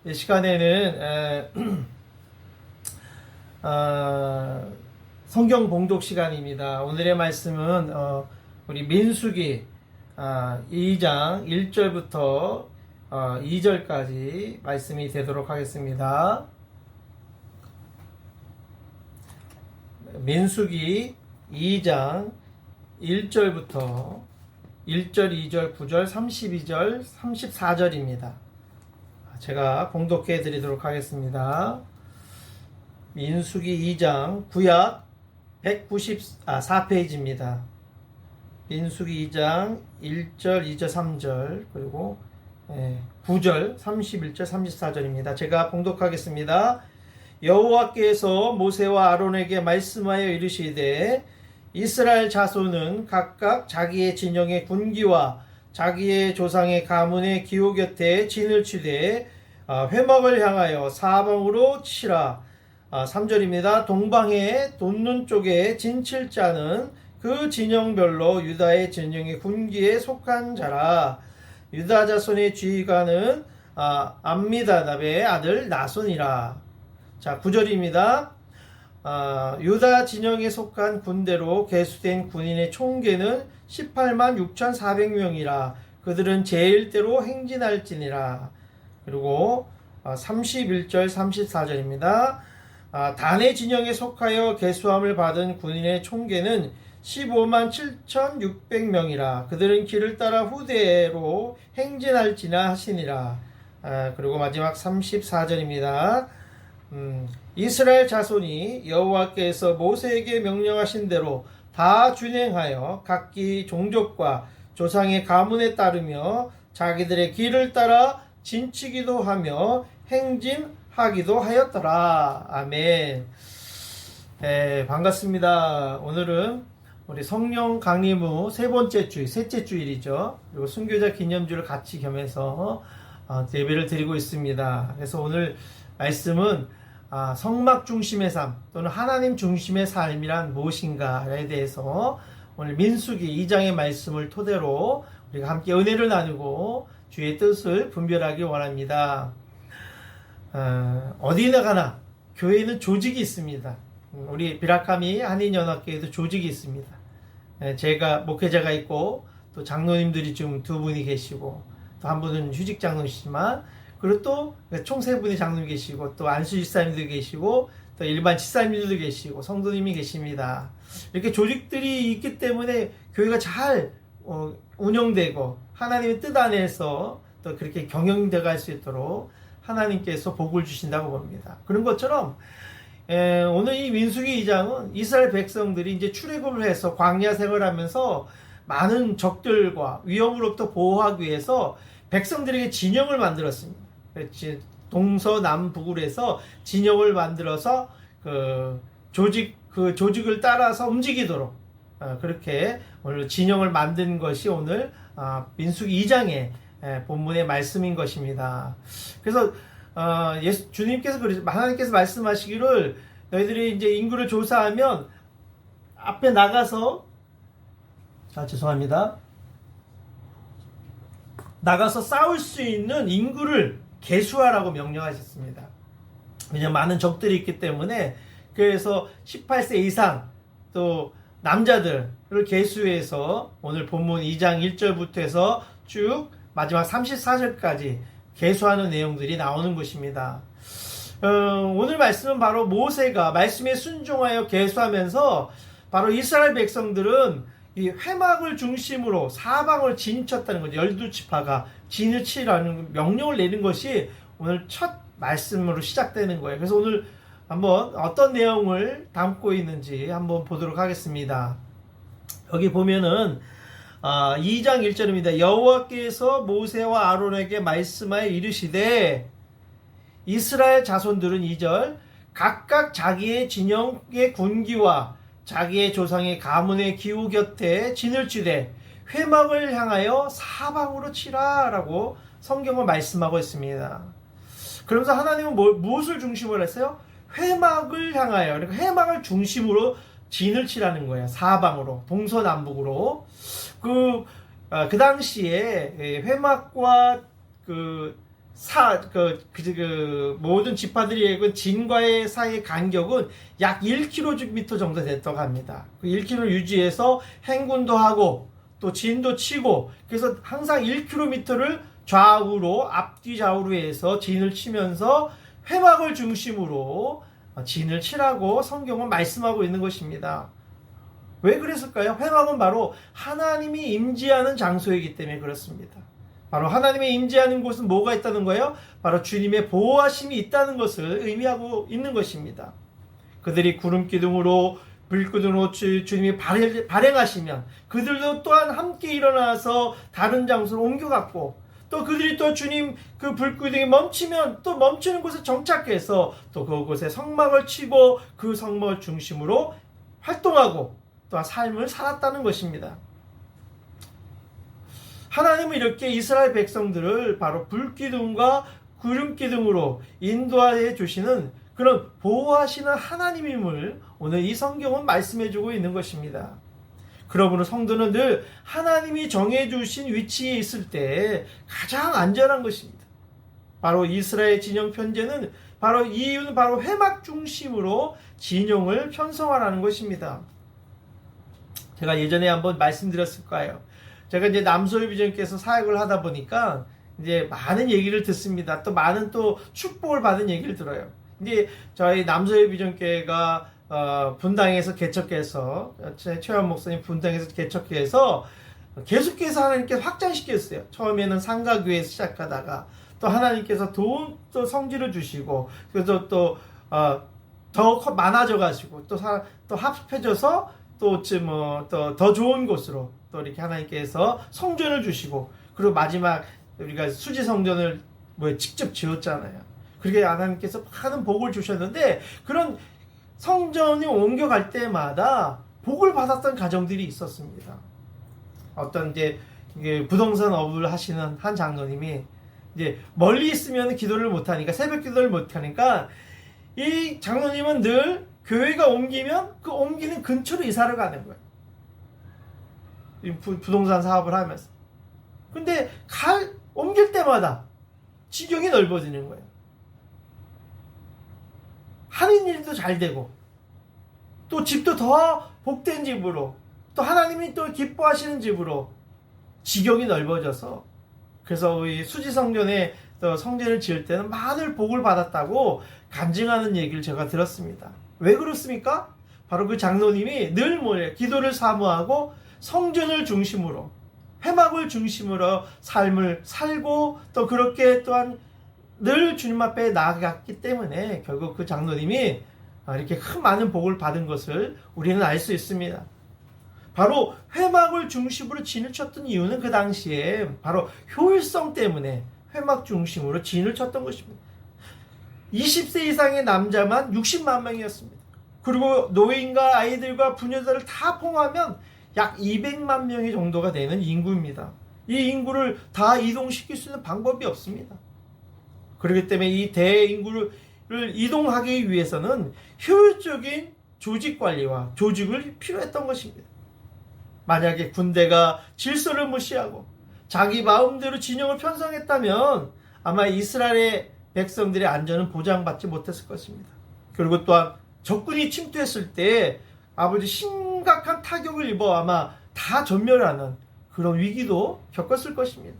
이 시간에는 성경 봉독 시간입니다. 오늘의 말씀은 우리 민수기 2장 1절부터 2절까지 말씀이 되도록 하겠습니다. 민수기 2장 1절부터 1절, 2절, 9절, 32절, 34절입니다. 제가 봉독해 드리도록 하겠습니다. 민수기 2장 구약 194페이지입니다. 민수기 2장 1절, 2절, 3절 그리고 9절, 31절, 34절입니다. 제가 봉독하겠습니다. 여호와께서 모세와 아론에게 말씀하여 이르시되 이스라엘 자손은 각각 자기의 진영의 군기와 자기의 조상의 가문의 기호 곁에 진을 치되 회막을 향하여 사방으로 치라. 3절입니다. 동방에 돋는 쪽에 진칠 자는 그 진영별로 유다의 진영의 군기에 속한 자라. 유다 자손의 지휘관은 암미다답의 아들 나손이라. 자, 9절입니다. 유다 진영에 속한 군대로 계수된 군인의 총계는 18만 6,400명이라. 그들은 제1대로 행진할지니라. 그리고 31절 34절입니다. 단의 진영에 속하여 계수함을 받은 군인의 총계는 15만 7,600명이라. 그들은 길을 따라 후대로 행진할지나 하시니라. 그리고 마지막 34절입니다. 이스라엘 자손이 여호와께서 모세에게 명령하신 대로 다 준행하여 각기 종족과 조상의 가문에 따르며 자기들의 길을 따라 진치기도 하며 행진하기도 하였더라. 아멘. 반갑습니다. 오늘은 우리 성령 강림 후 세 번째 주일, 셋째 주일이죠. 그리고 순교자 기념주를 같이 겸해서 예배를 드리고 있습니다. 그래서 오늘 말씀은 성막 중심의 삶 또는 하나님 중심의 삶이란 무엇인가에 대해서 오늘 민수기 2장의 말씀을 토대로 우리가 함께 은혜를 나누고 주의 뜻을 분별하기 원합니다. 어디나 가나 교회는 조직이 있습니다. 우리 비라카미 한인연합교회도 조직이 있습니다. 제가 목회자가 있고 또 장로님들이 지금 두 분이 계시고 또 한 분은 휴직 장로시지만 그리고 또 총 세 분의 장로님 계시고 또 안수 집사님도 계시고 또 일반 집사님들도 계시고 성도님이 계십니다. 이렇게 조직들이 있기 때문에 교회가 잘 운영되고 하나님의 뜻 안에서 또 그렇게 경영되어 갈 수 있도록 하나님께서 복을 주신다고 봅니다. 그런 것처럼 오늘 이 민수기 2장은 이스라엘 백성들이 이제 출애굽을 해서 광야 생활을 하면서 많은 적들과 위험으로부터 보호하기 위해서 백성들에게 진영을 만들었습니다. 동서남북으로 해서 진영을 만들어서 그 조직을 따라서 움직이도록 그렇게 오늘 진영을 만든 것이 오늘 민수기 2장의 본문의 말씀인 것입니다. 그래서 주님께서 하나님께서 말씀하시기를 너희들이 이제 인구를 조사하면 앞에 나가서 죄송합니다. 나가서 싸울 수 있는 인구를 계수하라고 명령하셨습니다. 왜냐하면 많은 적들이 있기 때문에 그래서 18세 이상 또 남자들을 계수해서 오늘 본문 2장 1절부터 해서 쭉 마지막 34절까지 계수하는 내용들이 나오는 것입니다. 오늘 말씀은 바로 모세가 말씀에 순종하여 계수하면서 바로 이스라엘 백성들은 이 회막을 중심으로 사방을 진쳤다는 거죠. 12지파가 진을 치라는 명령을 내린 것이 오늘 첫 말씀으로 시작되는 거예요. 그래서 오늘 한번 어떤 내용을 담고 있는지 한번 보도록 하겠습니다. 여기 보면은 2장 1절입니다. 여호와께서 모세와 아론에게 말씀하여 이르시되 이스라엘 자손들은 2절 각각 자기의 진영의 군기와 자기의 조상의 가문의 기후 곁에 진을 치되 회막을 향하여 사방으로 치라 라고 성경은 말씀하고 있습니다. 그러면서 하나님은 무엇을 중심으로 했어요? 회막을 향하여, 그러니까 회막을 중심으로 진을 치라는 거예요. 사방으로, 동서남북으로. 그 당시에 회막과 그 모든 지파들이 진과의 사이의 간격은 약 1km 정도 됐다고 합니다. 그 1km 유지해서 행군도 하고 또 진도 치고, 그래서 항상 1km를 좌우로, 앞뒤 좌우로 해서 진을 치면서 회막을 중심으로 진을 치라고 성경은 말씀하고 있는 것입니다. 왜 그랬을까요? 회막은 바로 하나님이 임재하는 장소이기 때문에 그렇습니다. 바로 하나님의 임재하는 곳은 뭐가 있다는 거예요? 바로 주님의 보호하심이 있다는 것을 의미하고 있는 것입니다. 그들이 구름 기둥으로 불기둥으로 주님이 발행하시면 그들도 또한 함께 일어나서 다른 장소로 옮겨갔고, 또 그들이 또 주님 그 불기둥이 멈추면 또 멈추는 곳에 정착해서 또 그곳에 성막을 치고 그 성막을 중심으로 활동하고 또한 삶을 살았다는 것입니다. 하나님은 이렇게 이스라엘 백성들을 바로 불기둥과 구름기둥으로 인도해 주시는 그런 보호하시는 하나님임을 오늘 이 성경은 말씀해 주고 있는 것입니다. 그러므로 성도는 늘 하나님이 정해주신 위치에 있을 때 가장 안전한 것입니다. 바로 이스라엘 진영 편제는 바로 이 이유는 바로 회막 중심으로 진영을 편성하라는 것입니다. 제가 예전에 한번 말씀드렸을 거예요. 제가 이제 남소희 비전께서 사역을 하다 보니까 이제 많은 얘기를 듣습니다. 또 많은 또 축복을 받은 얘기를 들어요. 이제 저희 남소희 비전교회가 분당에서 개척해서 최현 목사님 분당에서 개척해서 계속해서 하나님께서 확장시켰어요. 처음에는 상가교회에서 시작하다가 또 하나님께서 또 성지를 주시고, 그래서 또 더 많아져 가지고 또 합해져서 또 더 좋은 곳으로 또 이렇게 하나님께서 성전을 주시고, 그리고 마지막 우리가 수지 성전을 직접 지었잖아요. 그렇게 하나님께서 많은 복을 주셨는데, 그런 성전이 옮겨갈 때마다 복을 받았던 가정들이 있었습니다. 어떤 이제 부동산 업을 하시는 한 장로님이 이제 멀리 있으면 기도를 못하니까, 새벽 기도를 못하니까, 이 장로님은 늘 교회가 옮기면 그 옮기는 근처로 이사를 가는 거예요. 부동산 사업을 하면서. 근데 옮길 때마다 지경이 넓어지는 거예요. 하는 일도 잘 되고, 또 집도 더 복된 집으로, 또 하나님이 또 기뻐하시는 집으로 지경이 넓어져서, 그래서 이 수지성전에 또 성전을 지을 때는 많은 복을 받았다고 간증하는 얘기를 제가 들었습니다. 왜 그렇습니까? 바로 그 장로님이 늘 기도를 사모하고 성전을 중심으로, 회막을 중심으로 삶을 살고, 또 그렇게 또한 늘 주님 앞에 나아갔기 때문에 결국 그 장로님이 이렇게 큰 많은 복을 받은 것을 우리는 알 수 있습니다. 바로 회막을 중심으로 진을 쳤던 이유는 그 당시에 바로 효율성 때문에 회막 중심으로 진을 쳤던 것입니다. 20세 이상의 남자만 60만 명이었습니다. 그리고 노인과 아이들과 부녀자를 다 포함하면 약 200만 명이 정도가 되는 인구입니다. 이 인구를 다 이동시킬 수 있는 방법이 없습니다. 그렇기 때문에 이 대인구를 이동하기 위해서는 효율적인 조직 관리와 조직을 필요했던 것입니다. 만약에 군대가 질서를 무시하고 자기 마음대로 진영을 편성했다면 아마 이스라엘의 백성들의 안전은 보장받지 못했을 것입니다. 그리고 또한 적군이 침투했을 때 아버지 심각한 타격을 입어 아마 다 전멸하는 그런 위기도 겪었을 것입니다.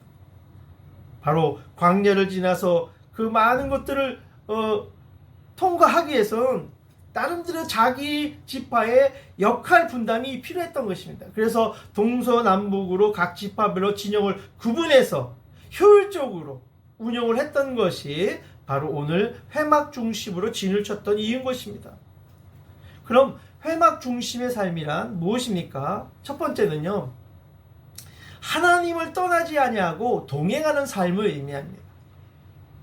바로 광야를 지나서 그 많은 것들을 통과하기 위해서는 나름대로 자기 지파의 역할 분담이 필요했던 것입니다. 그래서 동서남북으로 각 지파별로 진영을 구분해서 효율적으로 운영을 했던 것이 바로 오늘 회막 중심으로 진을 쳤던 이유인 것입니다. 그럼 회막 중심의 삶이란 무엇입니까? 첫 번째는요, 하나님을 떠나지 아니하고 동행하는 삶을 의미합니다.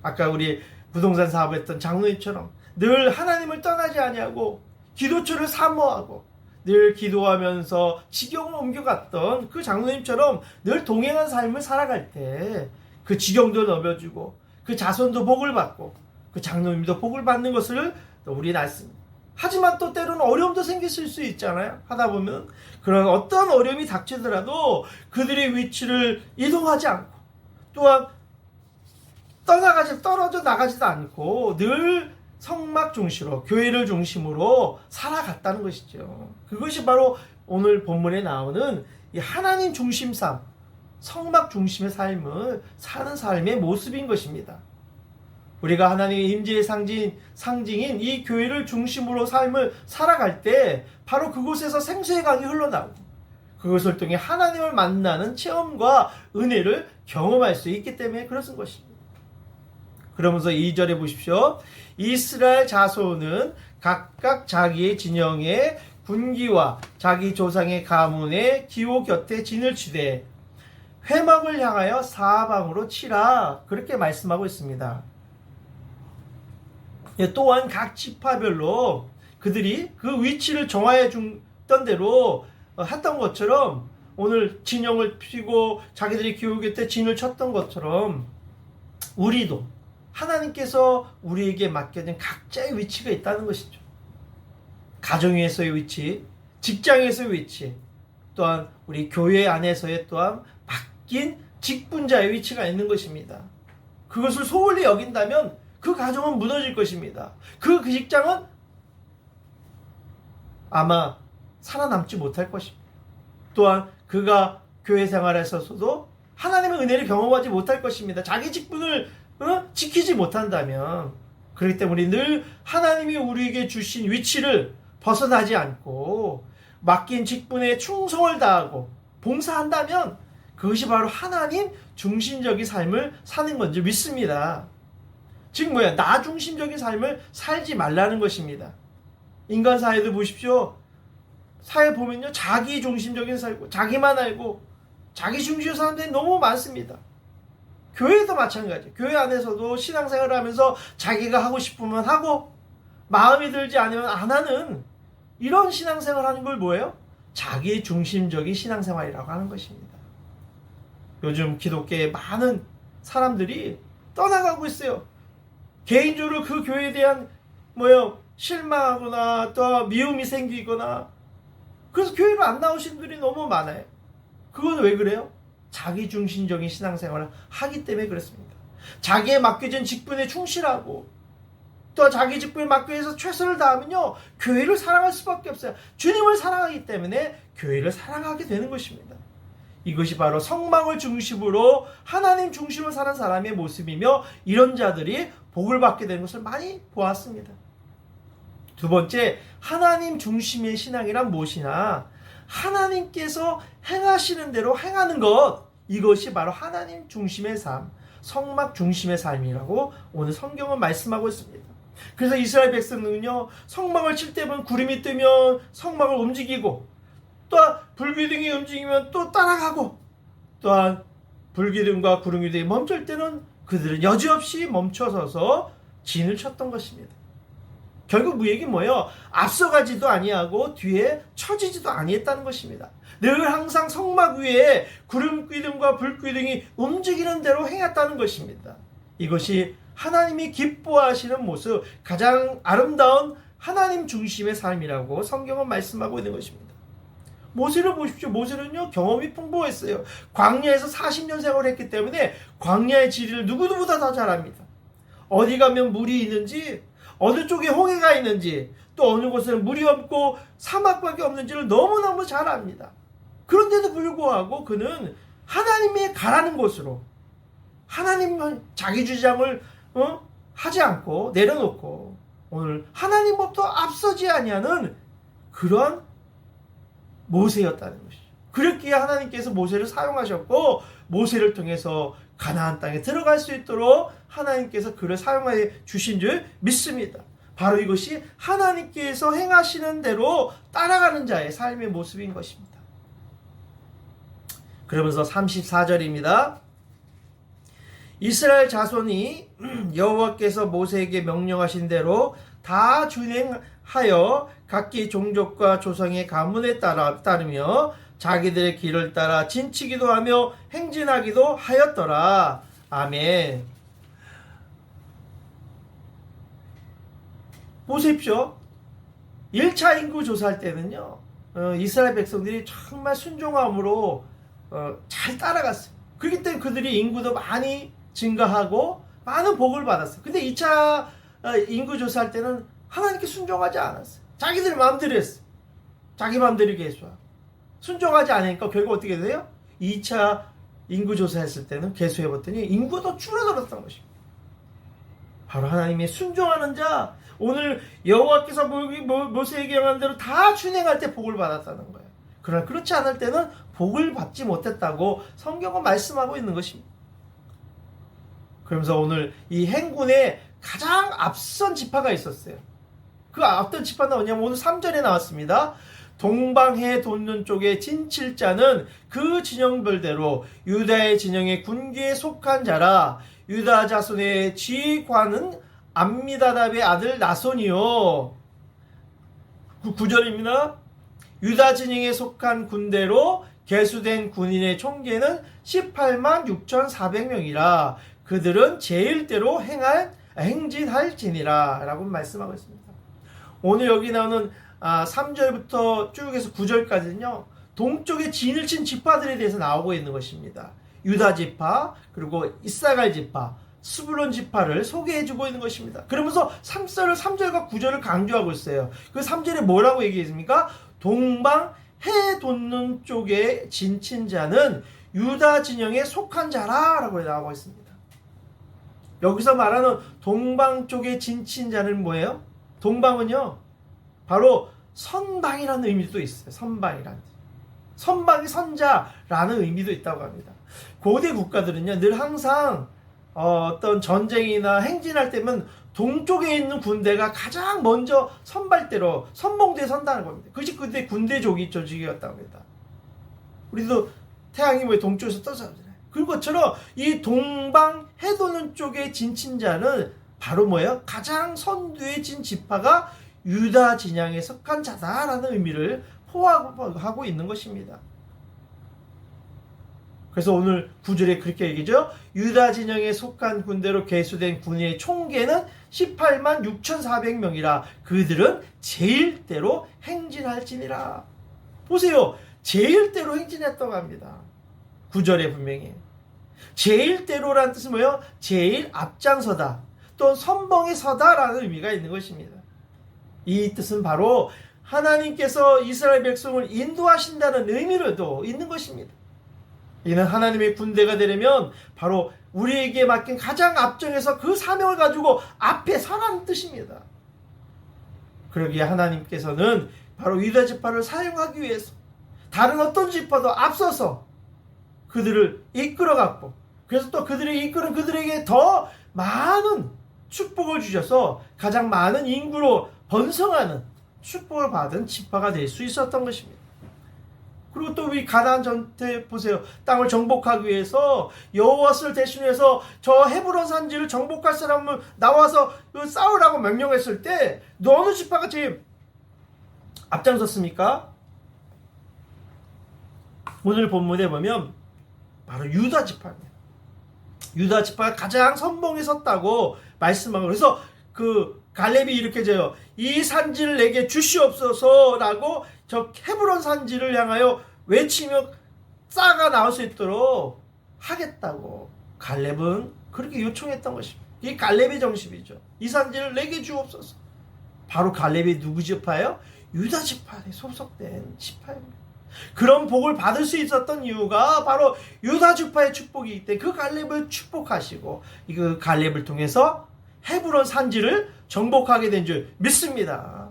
아까 우리 부동산 사업을 했던 장로님처럼 늘 하나님을 떠나지 아니하고 기도처를 사모하고 늘 기도하면서 지경을 옮겨갔던 그 장로님처럼 늘 동행한 삶을 살아갈 때 그 지경도 넘겨주고 그 자손도 복을 받고 그 장로님도 복을 받는 것을 우리는 알습니다. 하지만 또 때로는 어려움도 생겼을 수 있잖아요. 하다 보면 그런 어떤 어려움이 닥치더라도 그들의 위치를 이동하지 않고, 또한 떨어져 나가지도 않고 늘 성막 중심으로, 교회를 중심으로 살아갔다는 것이죠. 그것이 바로 오늘 본문에 나오는 이 하나님 중심 삶, 성막 중심의 삶을 사는 삶의 모습인 것입니다. 우리가 하나님의 임재의 상징인 이 교회를 중심으로 삶을 살아갈 때 바로 그곳에서 생수의 강이 흘러나오고 그것을 통해 하나님을 만나는 체험과 은혜를 경험할 수 있기 때문에 그렇은 것입니다. 그러면서 2절에 보십시오. 이스라엘 자손은 각각 자기의 진영에 군기와 자기 조상의 가문의 기호 곁에 진을 치되 회막을 향하여 사방으로 치라, 그렇게 말씀하고 있습니다. 또한 각 지파별로 그들이 그 위치를 정하여 줬던 대로 했던 것처럼 오늘 진영을 피고 자기들이 기호 곁에 진을 쳤던 것처럼 우리도 하나님께서 우리에게 맡겨진 각자의 위치가 있다는 것이죠. 가정에서의 위치, 직장에서의 위치, 또한 우리 교회 안에서의 또한 맡긴 직분자의 위치가 있는 것입니다. 그것을 소홀히 여긴다면 그 가정은 무너질 것입니다. 그 직장은 아마 살아남지 못할 것입니다. 또한 그가 교회 생활에서도 하나님의 은혜를 경험하지 못할 것입니다. 자기 직분을 지키지 못한다면. 그렇기 때문에 늘 하나님이 우리에게 주신 위치를 벗어나지 않고 맡긴 직분에 충성을 다하고 봉사한다면 그것이 바로 하나님 중심적인 삶을 사는 건지 믿습니다. 즉 나 중심적인 삶을 살지 말라는 것입니다. 인간 사회도 보십시오. 사회 보면요, 자기 중심적인 살고 자기만 알고 자기 중심의 사람들이 너무 많습니다. 교회도 마찬가지. 교회 안에서도 신앙생활을 하면서 자기가 하고 싶으면 하고 마음이 들지 않으면 안 하는 이런 신앙생활 하는 걸 뭐예요? 자기 중심적인 신앙생활이라고 하는 것입니다. 요즘 기독교의 많은 사람들이 떠나가고 있어요. 개인적으로 그 교회에 대한 실망하거나 또 미움이 생기거나 그래서 교회로 안 나오신 분들이 너무 많아요. 그건 왜 그래요? 자기 중심적인 신앙생활을 하기 때문에 그렇습니다. 자기의 맡겨진 직분에 충실하고 또 자기 직분에 맡겨서 최선을 다하면요, 교회를 사랑할 수밖에 없어요. 주님을 사랑하기 때문에 교회를 사랑하게 되는 것입니다. 이것이 바로 성막을 중심으로 하나님 중심으로 사는 사람의 모습이며 이런 자들이 복을 받게 되는 것을 많이 보았습니다. 두 번째, 하나님 중심의 신앙이란 무엇이냐? 하나님께서 행하시는 대로 행하는 것, 이것이 바로 하나님 중심의 삶, 성막 중심의 삶이라고 오늘 성경은 말씀하고 있습니다. 그래서 이스라엘 백성은요, 성막을 칠 때 보면 구름이 뜨면 성막을 움직이고 또 불기둥이 움직이면 또 따라가고 또한 불기둥과 구름기둥이 멈출 때는 그들은 여지없이 멈춰서서 진을 쳤던 것입니다. 결국 그 얘기 뭐예요? 앞서가지도 아니하고 뒤에 처지지도 아니했다는 것입니다. 늘 항상 성막 위에 구름기둥과 불기둥이 움직이는 대로 행했다는 것입니다. 이것이 하나님이 기뻐하시는 모습, 가장 아름다운 하나님 중심의 삶이라고 성경은 말씀하고 있는 것입니다. 모세를 보십시오. 모세는요, 경험이 풍부했어요. 광야에서 40년 생활을 했기 때문에 광야의 지리를 누구보다 더 잘 압니다. 어디 가면 물이 있는지, 어느 쪽에 홍해가 있는지, 또 어느 곳에는 물이 없고 사막밖에 없는지를 너무너무 잘 압니다. 그런데도 불구하고 그는 하나님이 가라는 곳으로 하나님은 자기 주장을 하지 않고 내려놓고 오늘 하나님 법도 앞서지 아니하는 그런 모세였다는 것이죠. 그렇기에 하나님께서 모세를 사용하셨고 모세를 통해서 가나안 땅에 들어갈 수 있도록 하나님께서 그를 사용하여 주신 줄 믿습니다. 바로 이것이 하나님께서 행하시는 대로 따라가는 자의 삶의 모습인 것입니다. 그러면서 34절입니다. 이스라엘 자손이 여호와께서 모세에게 명령하신 대로 다 준행하여 각기 종족과 조상의 가문에 따르며 자기들의 길을 따라 진치기도 하며 행진하기도 하였더라. 아멘. 보십시오. 1차 인구 조사할 때는요, 이스라엘 백성들이 정말 순종함으로 잘 따라갔어요. 그렇기 때문에 그들이 인구도 많이 증가하고 많은 복을 받았어요. 근데 2차 인구 조사할 때는 하나님께 순종하지 않았어요. 자기들 마음대로 했어요. 자기 마음대로 개수하고. 순종하지 않으니까 결국 어떻게 돼요? 2차 인구 조사했을 때는 개수해봤더니 인구가 더 줄어들었던 것입니다. 바로 하나님의 순종하는 자, 오늘 여호와께서 모세에게 명한 대로 다 준행할 때 복을 받았다는 거예요. 그러나 그렇지 않을 때는 복을 받지 못했다고 성경은 말씀하고 있는 것입니다. 그러면서 오늘 이 행군에 가장 앞선 지파가 있었어요. 그 어떤 지파가 나오냐면 오늘 3절에 나왔습니다. 동방해 돋는 쪽의 진칠자는 그 진영별대로 유다의 진영의 군기에 속한 자라. 유다 자손의 지휘관은 암미다답의 아들 나손이요. 9절입니다. 유다 진영에 속한 군대로 계수된 군인의 총계는 18만 6,400명이라. 그들은 제일대로 행진할지니라 라고 말씀하고 있습니다. 오늘 여기 나오는 3절부터 쭉 해서 9절까지는요. 동쪽에 진을 친 지파들에 대해서 나오고 있는 것입니다. 유다 지파, 그리고 이사갈 지파, 스불론 지파를 소개해주고 있는 것입니다. 그러면서 3절과 9절을 강조하고 있어요. 그 3절에 뭐라고 얘기했습니까? 동방 해 돋는 쪽에 진친 자는 유다 진영에 속한 자라 라고 나오고 있습니다. 여기서 말하는 동방 쪽에 진친 자는 뭐예요? 동방은요, 바로 선방이라는 의미도 있어요. 선방이라는. 선방이 선자라는 의미도 있다고 합니다. 고대 국가들은요, 늘 항상 어떤 전쟁이나 행진할 때면 동쪽에 있는 군대가 가장 먼저 선발대로 선봉대에 선다는 겁니다. 그것이 그때 군대 조직이었다고 합니다. 우리도 태양이 왜 동쪽에서 떠서 그것처럼 이 동방 해돋는 쪽에 진친 자는 바로 뭐예요? 가장 선두에 진 지파가 유다 진영에 속한 자다라는 의미를 포함하고 있는 것입니다. 그래서 오늘 9절에 그렇게 얘기죠. 유다 진영에 속한 군대로 계수된 군인의 총계는 18만 6,400명이라. 그들은 제일대로 행진할지니라. 보세요. 제일대로 행진했다고 합니다. 9절에 분명히. 제일대로라는 뜻은 뭐예요? 제일 앞장서다. 또 선봉에 서다라는 의미가 있는 것입니다. 이 뜻은 바로 하나님께서 이스라엘 백성을 인도하신다는 의미로도 있는 것입니다. 이는 하나님의 군대가 되려면 바로 우리에게 맡긴 가장 앞정에서 그 사명을 가지고 앞에 서라는 뜻입니다. 그러기에 하나님께서는 바로 유다 지파를 사용하기 위해서 다른 어떤 지파도 앞서서 그들을 이끌어갔고, 그래서 또 그들이 이끄는 그들에게 더 많은 축복을 주셔서 가장 많은 인구로 번성하는 축복을 받은 지파가 될 수 있었던 것입니다. 그리고 또 우리 가나안 전체 보세요. 땅을 정복하기 위해서 여호와를 대신해서 저 헤브론 산지를 정복할 사람을 나와서 싸우라고 명령했을 때 어느 지파가 제일 앞장섰습니까? 오늘 본문에 보면 바로 유다 지파입니다. 유다 지파가 가장 선봉에 섰다고 말씀하고, 그래서 그 갈렙이 이렇게 져요. 이 산지를 내게 주시옵소서라고 저 헤브론 산지를 향하여 외치며 싸가 나올 수 있도록 하겠다고 갈렙은 그렇게 요청했던 것입니다. 이게 갈렙의 정신이죠. 이 산지를 내게 주옵소서. 바로 갈렙이 누구 지파예요? 유다 지파에 소속된 지파입니다. 그런 복을 받을 수 있었던 이유가 바로 유다 지파의 축복이기 때문에 그 갈렙을 축복하시고 그 갈렙을 통해서 헤브론 산지를 정복하게 된 줄 믿습니다.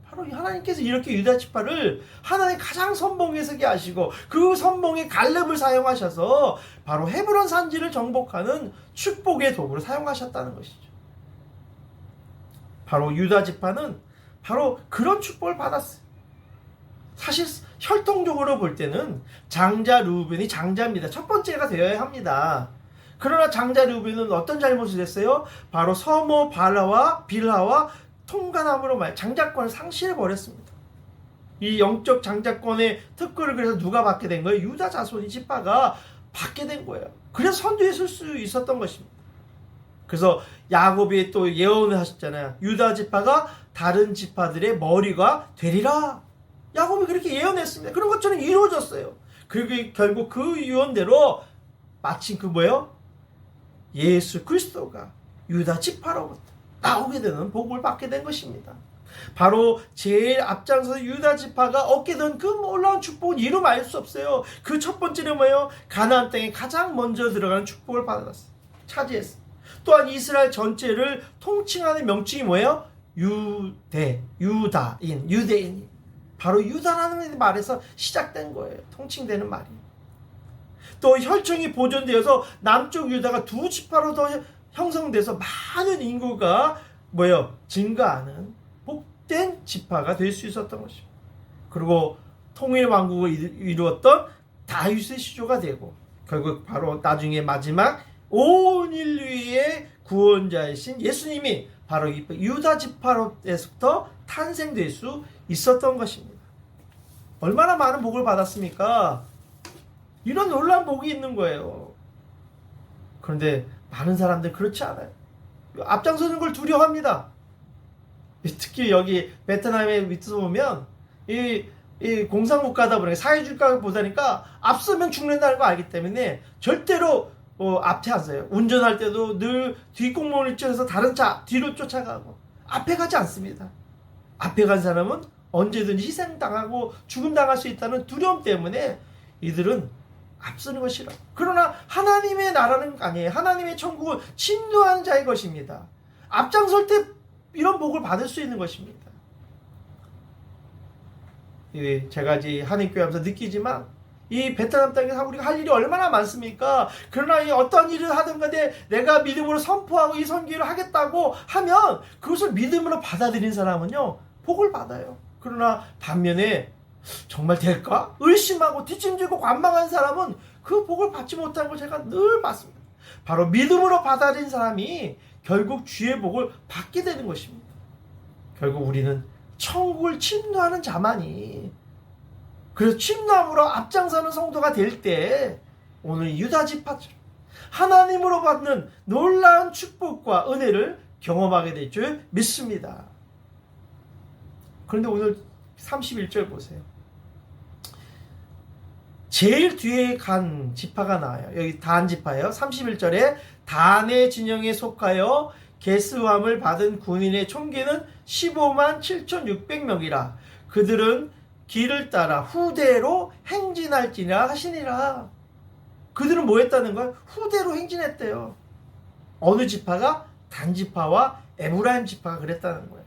바로 하나님께서 이렇게 유다 지파를 하나님 가장 선봉에 서게 하시고 그 선봉에 갈렙을 사용하셔서 바로 헤브론 산지를 정복하는 축복의 도구로 사용하셨다는 것이죠. 바로 유다 지파는 바로 그런 축복을 받았어요. 사실 혈통적으로 볼 때는 장자 루벤이 장자입니다. 첫 번째가 되어야 합니다. 그러나 장자 루벤은 어떤 잘못을 했어요? 바로 서모 빌하와 통간함으로 장자권을 상실해버렸습니다. 이 영적 장자권의 특권을 그래서 누가 받게 된 거예요? 유다 자손이 지파가 받게 된 거예요. 그래서 선두에 설 수 있었던 것입니다. 그래서 야곱이 또 예언을 하셨잖아요. 유다 지파가 다른 지파들의 머리가 되리라. 야곱이 그렇게 예언했습니다. 그런 것처럼 이루어졌어요. 그리고 결국 그 예언대로 마침 그 뭐예요? 예수 그리스도가 유다 지파로부터 나오게 되는 복을 받게 된 것입니다. 바로 제일 앞장서서 유다 지파가 얻게 된 그 놀라운 축복은 이루 말 수 없어요. 그 첫 번째는 뭐예요? 가나안 땅에 가장 먼저 들어가는 축복을 받았어요. 차지했어요. 또한 이스라엘 전체를 통칭하는 명칭이 뭐예요? 유대인. 바로 유다라는 말에서 시작된 거예요. 통칭되는 말이. 또 혈통이 보존되어서 남쪽 유다가 두 지파로 더 형성돼서 많은 인구가 뭐예요? 증가하는 복된 지파가 될 수 있었던 것입니다. 그리고 통일 왕국을 이루었던 다윗의 시조가 되고 결국 바로 나중에 마지막 온 인류의 구원자이신 예수님이 바로 이 유다 지파로부터 탄생될 수 있었던 것입니다. 얼마나 많은 복을 받았습니까? 이런 놀라운 복이 있는 거예요. 그런데 많은 사람들 그렇지 않아요. 앞장서는 걸 두려워합니다. 특히 여기 베트남에 밑에서 보면 이 공산국가다 보니까 사회주의가 보다니까 앞서면 죽는다는 거 알기 때문에 절대로 앞에 안 서요. 운전할 때도 늘 뒷공문을 쳐서 다른 차 뒤로 쫓아가고 앞에 가지 않습니다. 앞에 간 사람은 언제든지 희생당하고 죽음당할 수 있다는 두려움 때문에 이들은 앞서는 것 싫어. 그러나 하나님의 나라는 아니에요. 하나님의 천국은 침노하는 자의 것입니다. 앞장설 때 이런 복을 받을 수 있는 것입니다. 제가 이제 한인교회 하면서 느끼지만 이 베트남 땅에서 우리가 할 일이 얼마나 많습니까? 그러나 이 어떤 일을 하든 간에 내가 믿음으로 선포하고 이 선교를 하겠다고 하면 그것을 믿음으로 받아들인 사람은요 복을 받아요. 그러나 반면에 정말 될까? 의심하고 뒷짐지고 관망한 사람은 그 복을 받지 못하는 걸 제가 늘 봤습니다. 바로 믿음으로 받아들인 사람이 결국 주의 복을 받게 되는 것입니다. 결국 우리는 천국을 침노하는 자만이 그래서 침노함으로 앞장서는 성도가 될 때 오늘 유다 지파처럼 하나님으로 받는 놀라운 축복과 은혜를 경험하게 될 줄 믿습니다. 그런데 오늘 31절 보세요. 제일 뒤에 간 지파가 나와요. 여기 단 지파예요. 31절에 단의 진영에 속하여 계수함을 받은 군인의 총기는 15만 7,600명이라. 그들은 길을 따라 후대로 행진할지라 하시니라. 그들은 뭐 했다는 거예요? 후대로 행진했대요. 어느 지파가? 단 지파와 에브라임 지파가 그랬다는 거예요.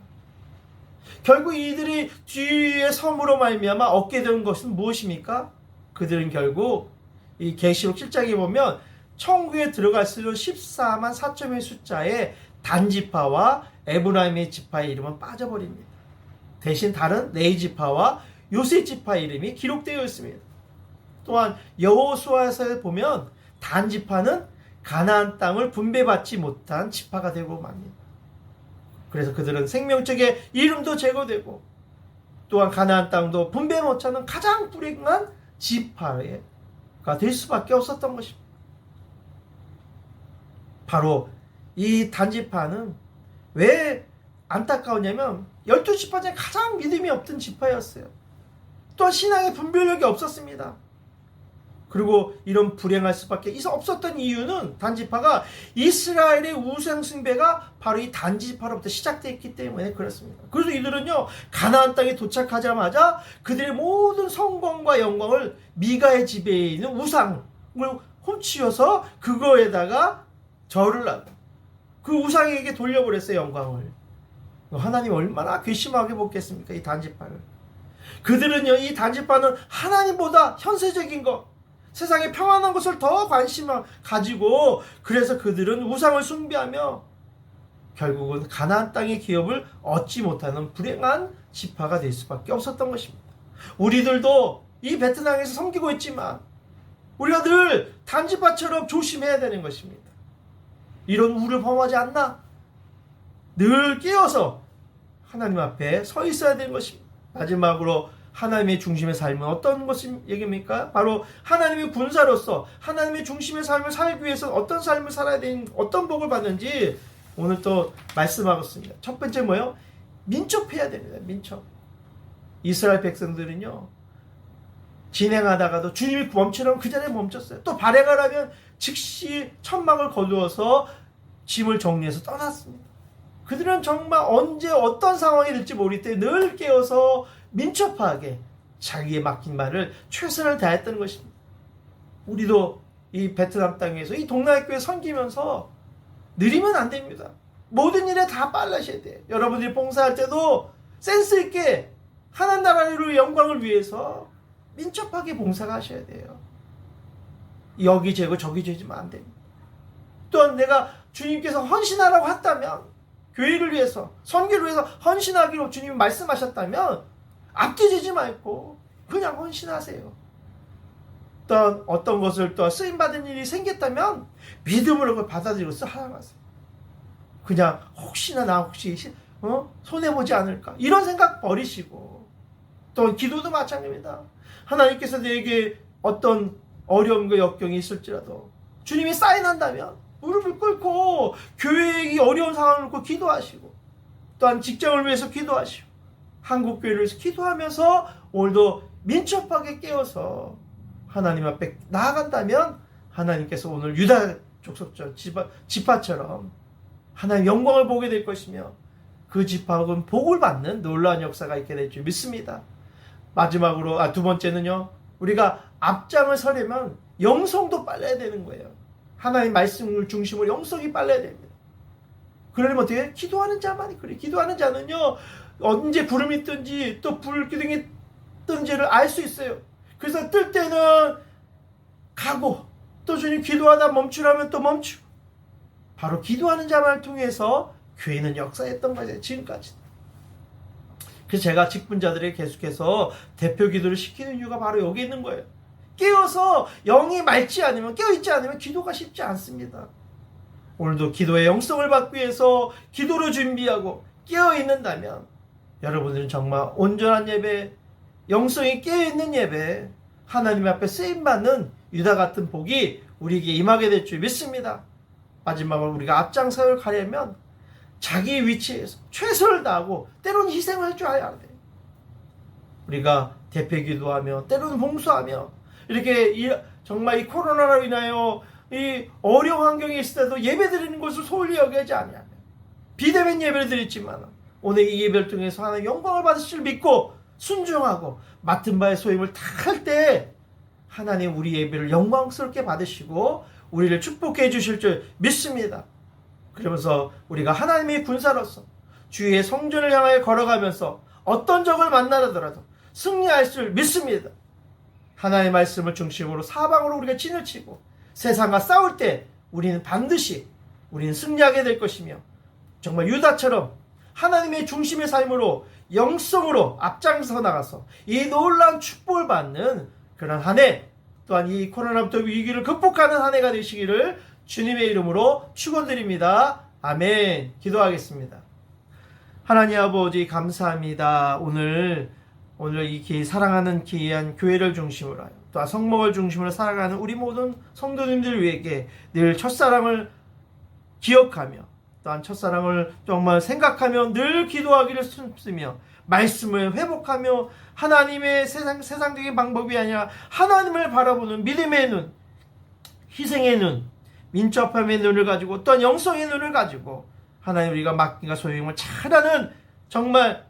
결국 이들이 뒤에 섬으로 말미암아 얻게 된 것은 무엇입니까? 그들은 결국 이 계시록 7장에 보면 천국에 들어갈수록 14만 4천의 숫자에 단 지파와 에브라임의 지파의 이름은 빠져버립니다. 대신 다른 네이 지파와 요셉 지파 이름이 기록되어 있습니다. 또한 여호수아서에 보면 단 지파는 가나안 땅을 분배받지 못한 지파가 되고 맙니다. 그래서 그들은 생명책의 이름도 제거되고 또한 가나안 땅도 분배 못하는 가장 불행한 지파가 될 수밖에 없었던 것입니다. 바로 이 단지파는 왜 안타까웠냐면 12지파 중에 가장 믿음이 없던 지파였어요. 또한 신앙의 분별력이 없었습니다. 그리고 이런 불행할 수밖에 없었던 이유는 단지파가 이스라엘의 우상 숭배가 바로 이 단지파로부터 시작됐기 때문에 그렇습니다. 그래서 이들은요 가나안 땅에 도착하자마자 그들의 모든 성공과 영광을 미가의 집에 있는 우상을 훔치어서 그거에다가 절을 하고 그 우상에게 돌려버렸어요. 영광을. 하나님 얼마나 괘씸하게 보겠습니까? 이 단지파를. 그들은요 이 단지파는 하나님보다 현세적인 것, 세상에 평안한 것을 더 관심을 가지고 그래서 그들은 우상을 숭배하며 결국은 가나안 땅의 기업을 얻지 못하는 불행한 지파가 될 수밖에 없었던 것입니다. 우리들도 이 베트남에서 섬기고 있지만 우리가 늘 단지파처럼 조심해야 되는 것입니다. 이런 우를 범하지 않나? 늘 깨어서 하나님 앞에 서 있어야 되는 것입니다. 마지막으로 하나님의 중심의 삶은 어떤 것이 얘기입니까? 바로 하나님의 군사로서 하나님의 중심의 삶을 살기 위해서 어떤 삶을 살아야 되는 어떤 복을 받는지 오늘 또 말씀하겠습니다. 첫 번째 뭐예요? 민첩해야 됩니다. 민첩. 이스라엘 백성들은요 진행하다가도 주님이 멈추라면 그 자리에 멈췄어요. 또 발행을 하면 즉시 천막을 거두어서 짐을 정리해서 떠났습니다. 그들은 정말 언제 어떤 상황이 될지 모를 때 늘 깨어서 민첩하게 자기의 맡긴 말을 최선을 다했다는 것입니다. 우리도 이 베트남 땅에서 이 동남아 교회 섬기면서 느리면 안 됩니다. 모든 일에 다 빨라셔야 돼요. 여러분들이 봉사할 때도 센스 있게 하나님 나라의 영광을 위해서 민첩하게 봉사가 하셔야 돼요. 여기 재고 저기 재지면 안 됩니다. 또한 내가 주님께서 헌신하라고 했다면, 교회를 위해서, 선교를 위해서 헌신하기로 주님이 말씀하셨다면 아껴지지 말고 그냥 헌신하세요. 또한 어떤 것을 또 쓰임받은 일이 생겼다면 믿음으로 그걸 받아들이고 살아가세요. 그냥 혹시나 나 혹시 손해보지 않을까 이런 생각 버리시고, 또 기도도 마찬가지입니다. 하나님께서 내게 어떤 어려움과 역경이 있을지라도 주님이 사인한다면 무릎을 꿇고 교회의 어려운 상황을 놓고 기도하시고, 또한 직장을 위해서 기도하시고, 한국교회를 위해서 기도하면서 오늘도 민첩하게 깨어서 하나님 앞에 나아간다면 하나님께서 오늘 유다 족속처럼 지파처럼 하나님의 영광을 보게 될 것이며, 그 지파는 복을 받는 놀라운 역사가 있게 될 줄 믿습니다. 마지막으로 두 번째는요, 우리가 앞장을 서려면 영성도 빨라야 되는 거예요. 하나님 말씀을 중심으로 영성이 빨라야 됩니다. 그러려면 어떻게? 기도하는 자만이 그래. 기도하는 자는요, 언제 구름이 뜬지 또 불기둥이 뜬지를 알 수 있어요. 그래서 뜰 때는 가고, 또 주님 기도하다 멈추라면 또 멈추고, 바로 기도하는 자만을 통해서 교회는 역사했던 거죠. 지금까지. 그래서 제가 직분자들에게 계속해서 대표 기도를 시키는 이유가 바로 여기 있는 거예요. 깨어서 영이 맑지 않으면, 깨어있지 않으면 기도가 쉽지 않습니다. 오늘도 기도의 영성을 받기 위해서 기도를 준비하고 깨어있는다면 여러분들은 정말 온전한 예배, 영성이 깨어있는 예배, 하나님 앞에 쓰임받는 유다 같은 복이 우리에게 임하게 될 줄 믿습니다. 마지막으로 우리가 앞장서를 가려면 자기 위치에서 최선을 다하고 때로는 희생을 할 줄 알아야 돼요. 우리가 대표 기도하며 때로는 봉사하며 이렇게 정말 이 코로나로 인하여 이 어려운 환경에 있을 때도 예배 드리는 것을 소홀히 여기지 아니하며 비대면 예배를 드렸지만 오늘 이 예배를 통해서 하나님 영광을 받으실 줄 믿고 순종하고 맡은 바의 소임을 다 할 때 하나님 우리 예배를 영광스럽게 받으시고 우리를 축복해 주실 줄 믿습니다. 그러면서 우리가 하나님의 군사로서 주의 성전을 향하여 걸어가면서 어떤 적을 만나더라도 승리할 줄 믿습니다. 하나님의 말씀을 중심으로 사방으로 우리가 진을 치고 세상과 싸울 때 우리는 반드시 승리하게 될 것이며, 정말 유다처럼 하나님의 중심의 삶으로 영성으로 앞장서 나가서 이 놀라운 축복을 받는 그런 한 해, 또한 이 코로나부터 위기를 극복하는 한 해가 되시기를 주님의 이름으로 축원드립니다. 아멘. 기도하겠습니다. 하나님 아버지 감사합니다. 오늘 이 사랑하는 귀한 교회를 중심으로 하여 또 성목을 중심으로 살아가는 우리 모든 성도님들 위에게 늘 첫사랑을 기억하며 또한 첫사랑을 정말 생각하며 늘 기도하기를 숨쓰며 말씀을 회복하며 하나님의 세상적인 방법이 아니라 하나님을 바라보는 믿음의 눈, 희생의 눈, 민첩함의 눈을 가지고 또한 영성의 눈을 가지고 하나님 우리가 맡긴가 소유임을 잘하는 정말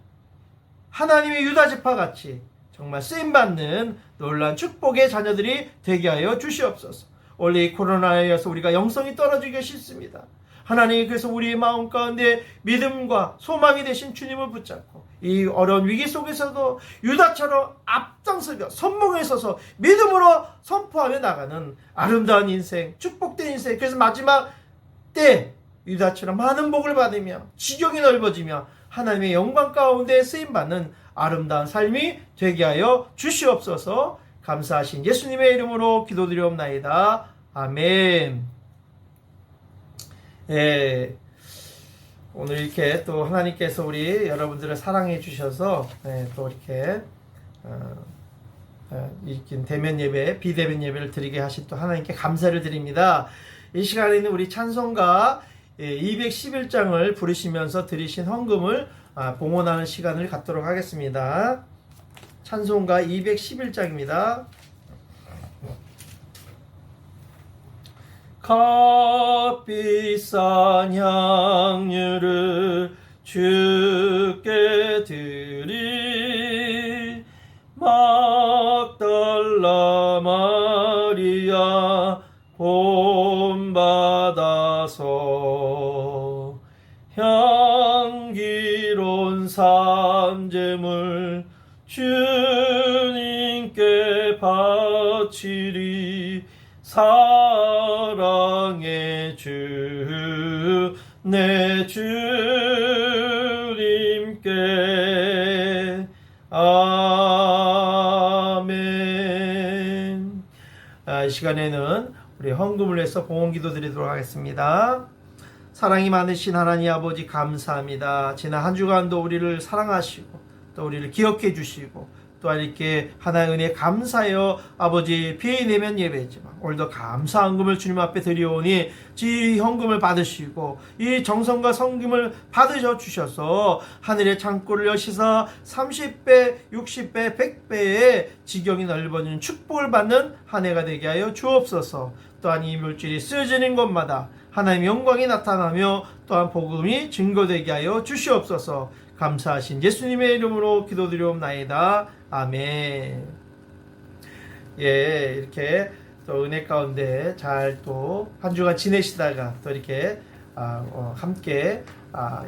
하나님의 유다지파 같이 정말 쓰임받는 놀라운 축복의 자녀들이 되게 하여 주시옵소서. 원래 이 코로나에 의해서 우리가 영성이 떨어지기 싫습니다. 하나님, 그래서 우리의 마음 가운데 믿음과 소망이 되신 주님을 붙잡고 이 어려운 위기 속에서도 유다처럼 앞장서며 선봉에 서서 믿음으로 선포하며 나가는 아름다운 인생, 축복된 인생, 그래서 마지막 때 유다처럼 많은 복을 받으며 지경이 넓어지며 하나님의 영광 가운데 쓰임받는 아름다운 삶이 되게 하여 주시옵소서. 감사하신 예수님의 이름으로 기도드리옵나이다. 아멘. 예, 오늘 이렇게 또 하나님께서 우리 여러분들을 사랑해 주셔서 또 이렇게 이렇게 대면 예배, 비대면 예배를 드리게 하신 또 하나님께 감사를 드립니다. 이 시간에는 우리 찬송가 211장을 부르시면서 드리신 헌금을 봉헌하는 시간을 갖도록 하겠습니다. 찬송가 211장입니다. 값비싼 향유를 주께 드리 막달라 마리아 본받아서 향기로운 산제물 주님께 바치리 사랑의 주 내 주님께 아멘. 이 시간에는 우리 헌금을 해서 봉헌기도 드리도록 하겠습니다. 사랑이 많으신 하나님 아버지 감사합니다. 지난 한 주간도 우리를 사랑하시고 또 우리를 기억해 주시고 또한 이렇게 하나의 은혜 감사하여 아버지 비에 내면 예배지만 오늘도 감사 헌금을 주님 앞에 드리오니 이 헌금을 받으시고 이 정성과 성금을 받으셔 주셔서 하늘의 창고를 여시사 30배, 60배, 100배의 지경이 넓어지는 축복을 받는 한 해가 되게 하여 주옵소서. 또한 이 물질이 쓰여지는 곳마다 하나님의 영광이 나타나며 또한 복음이 증거되게 하여 주시옵소서. 감사하신 예수님의 이름으로 기도드리옵나이다. 아멘. 예, 이렇게 또 은혜 가운데 잘 또 한 주간 지내시다가 또 이렇게 함께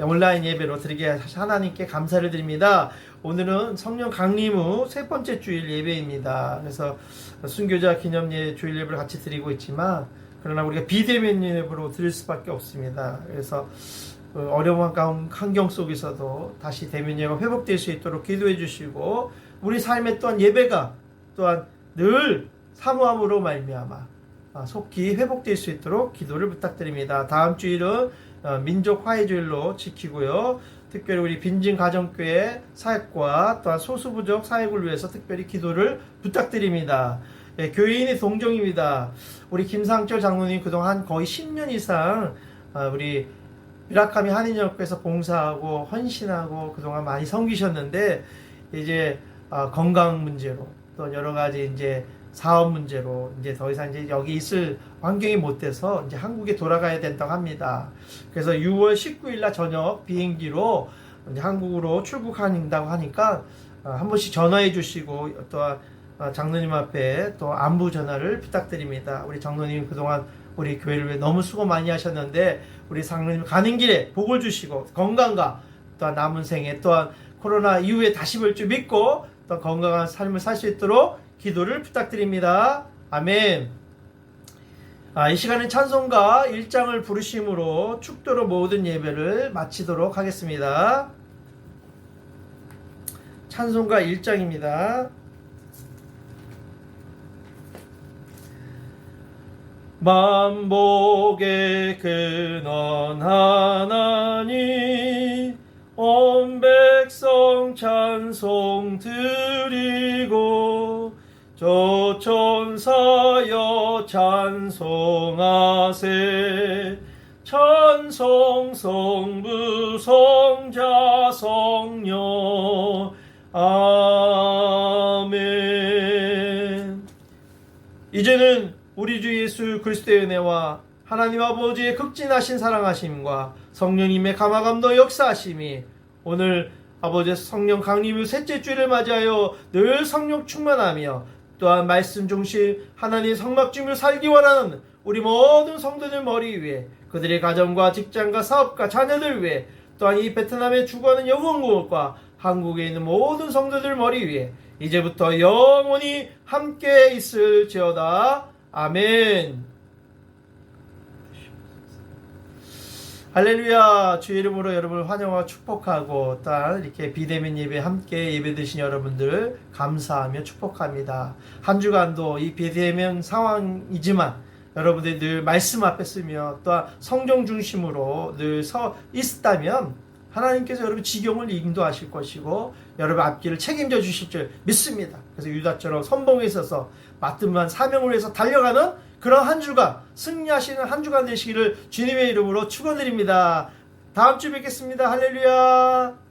온라인 예배로 드리게 하신 하나님께 감사를 드립니다. 오늘은 성령 강림 후 세 번째 주일 예배입니다. 그래서 순교자 기념 주일 예배를 같이 드리고 있지만 그러나 우리가 비대면 예배로 드릴 수밖에 없습니다. 그래서 어려운 환경 속에서도 다시 대면 예배가 회복될 수 있도록 기도해 주시고 우리 삶에 또한 예배가 또한 늘 사모함으로 말미암아 속히 회복될 수 있도록 기도를 부탁드립니다. 다음 주일은 민족 화해주일로 지키고요. 특별히 우리 빈진 가정교회 사역과 또한 소수부족 사역을 위해서 특별히 기도를 부탁드립니다. 예, 교인의 동정입니다. 우리 김상철 장로님 그동안 거의 10년 이상 우리 미라카미 한인역에서 봉사하고 헌신하고 그동안 많이 섬기셨는데 이제 건강 문제로 또 여러 가지 이제 사업 문제로 이제 더 이상 이제 여기 있을 환경이 못 돼서 이제 한국에 돌아가야 된다고 합니다. 그래서 6월 19일 날 저녁 비행기로 이제 한국으로 출국한다고 하니까 한 번씩 전화해 주시고 또 장로님 앞에 또 안부 전화를 부탁드립니다. 우리 장로님 그동안 우리 교회를 위해 너무 수고 많이 하셨는데 우리 장로님 가는 길에 복을 주시고 건강과 또한 남은 생에 또한 코로나 이후에 다시 볼 줄 믿고 또 건강한 삶을 살 수 있도록 기도를 부탁드립니다. 아멘. 이 시간은 찬송가 1장을 부르심으로 축도로 모든 예배를 마치도록 하겠습니다. 찬송가 1장입니다. 만복의 근원 하나님 온 백성 찬송 드리고 조천사여 찬송하세 찬송 성부 성자 성령 아멘. 이제는 우리 주 예수 그리스도의 은혜와 하나님 아버지의 극진하신 사랑하심과 성령님의 감화감도 역사하심이 오늘 아버지의 성령 강림 후 셋째 주일을 맞이하여 늘 성령 충만하며 또한 말씀 중심 하나님의 성막 중을 살기 원하는 우리 모든 성도들 머리 위에 그들의 가정과 직장과 사업과 자녀들 위에 또한 이 베트남에 주거하는 영혼국과 한국에 있는 모든 성도들 머리 위에 이제부터 영원히 함께 있을지어다. 아멘. 할렐루야. 주의 이름으로 여러분을 환영하고 축복하고 또한 이렇게 비대면 예배 함께 예배 드신 여러분들 감사하며 축복합니다. 한 주간도 이 비대면 상황이지만 여러분들이 늘 말씀 앞에 쓰며 또한 성경 중심으로 늘 서 있다면 하나님께서 여러분 지경을 인도하실 것이고 여러분 앞길을 책임져 주실 줄 믿습니다. 그래서 유다처럼 선봉에 있어서 맡은 만 사명을 위해서 달려가는 그런 한 주간 승리하시는 한 주간 되시기를 주님의 이름으로 축원드립니다. 다음 주 뵙겠습니다. 할렐루야.